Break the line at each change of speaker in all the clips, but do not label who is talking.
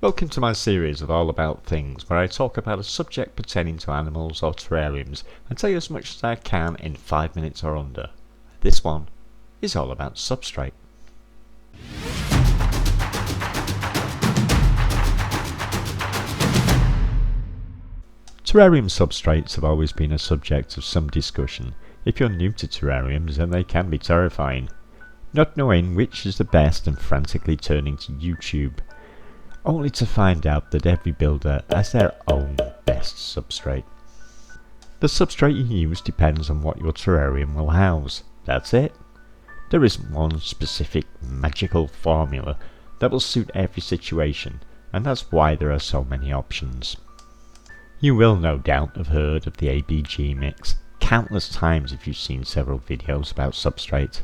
Welcome to my series of All About Things, where I talk about a subject pertaining to animals or terrariums and tell you as much as I can in 5 minutes or under. This one is all about substrate. Terrarium substrates have always been a subject of some discussion. If you're new to terrariums, then they can be terrifying. Not knowing which is the best and frantically turning to YouTube, only to find out that every builder has their own best substrate. The substrate you use depends on what your terrarium will house. That's it. There isn't one specific magical formula that will suit every situation, and that's why there are so many options. You will no doubt have heard of the ABG mix countless times if you've seen several videos about substrate,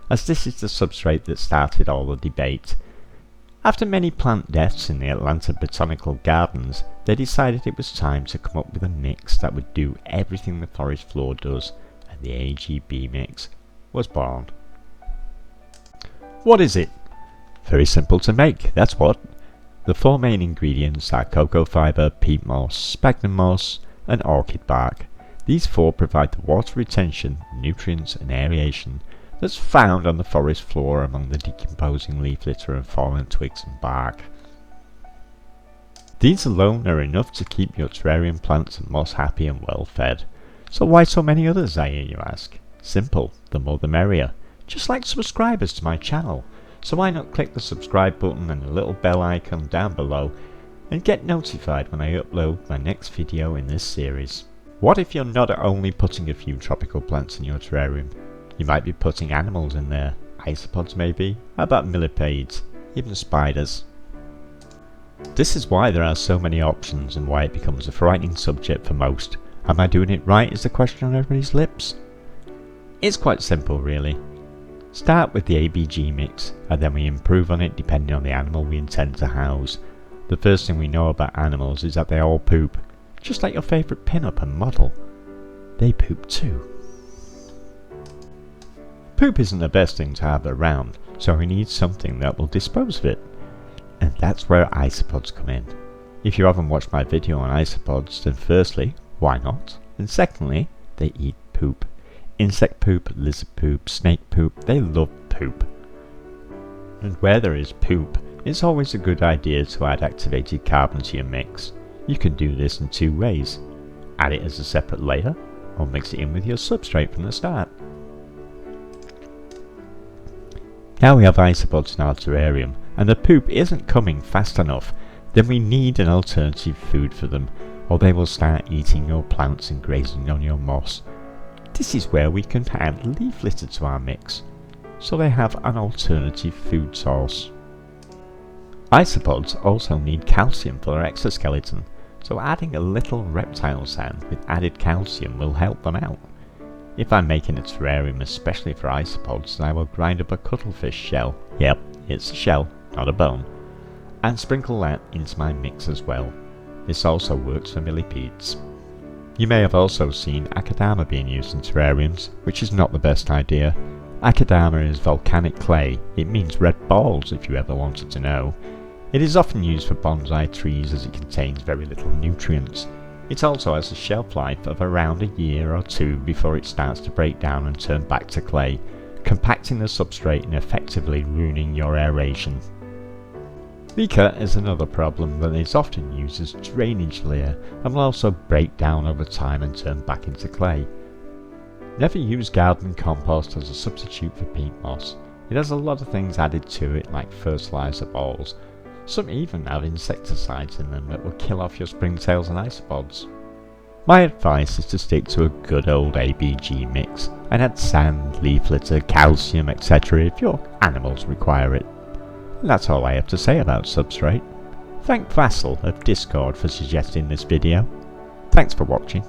as this is the substrate that started all the debate. After many plant deaths in the Atlanta botanical gardens, they decided it was time to come up with a mix that would do everything the forest floor does, and the AGB mix was born. What is it? Very simple to make, that's what. The four main ingredients are cocoa fibre, peat moss, sphagnum moss and orchid bark. These four provide the water retention, nutrients and aeration that's found on the forest floor among the decomposing leaf litter and fallen twigs and bark. These alone are enough to keep your terrarium plants and moss happy and well fed. So why so many others, I hear you ask? Simple, the more the merrier. Just like subscribers to my channel. So why not click the subscribe button and the little bell icon down below and get notified when I upload my next video in this series. What if you're not only putting a few tropical plants in your terrarium? You might be putting animals in there, isopods maybe, how about millipedes, even spiders. This is why there are so many options and why it becomes a frightening subject for most. Am I doing it right is the question on everybody's lips. It's quite simple really. Start with the ABG mix and then we improve on it depending on the animal we intend to house. The first thing we know about animals is that they all poop, just like your favourite pin-up and model. They poop too. Poop isn't the best thing to have around, so we need something that will dispose of it. And that's where isopods come in. If you haven't watched my video on isopods, then firstly, why not? And secondly, they eat poop. Insect poop, lizard poop, snake poop, they love poop. And where there is poop, it's always a good idea to add activated carbon to your mix. You can do this in two ways. Add it as a separate layer, or mix it in with your substrate from the start. Now we have isopods in our terrarium, and the poop isn't coming fast enough, then we need an alternative food for them, or they will start eating your plants and grazing on your moss. This is where we can add leaf litter to our mix, so they have an alternative food source. Isopods also need calcium for their exoskeleton, so adding a little reptile sand with added calcium will help them out. If I'm making a terrarium especially for isopods, then I will grind up a cuttlefish shell, yep, it's a shell, not a bone, and sprinkle that into my mix as well. This also works for millipedes. You may have also seen Akadama being used in terrariums, which is not the best idea. Akadama is volcanic clay, it means red balls if you ever wanted to know. It is often used for bonsai trees as it contains very little nutrients. It also has a shelf life of around a year or two before it starts to break down and turn back to clay, compacting the substrate and effectively ruining your aeration. Beaker is another problem that is often used as drainage layer and will also break down over time and turn back into clay. Never use garden compost as a substitute for peat moss. It has a lot of things added to it like fertilizer balls. Some even have insecticides in them that will kill off your springtails and isopods. My advice is to stick to a good old ABG mix and add sand, leaf litter, calcium, etc. if your animals require it. And that's all I have to say about substrate. Thank Vassal of Discord for suggesting this video. Thanks for watching.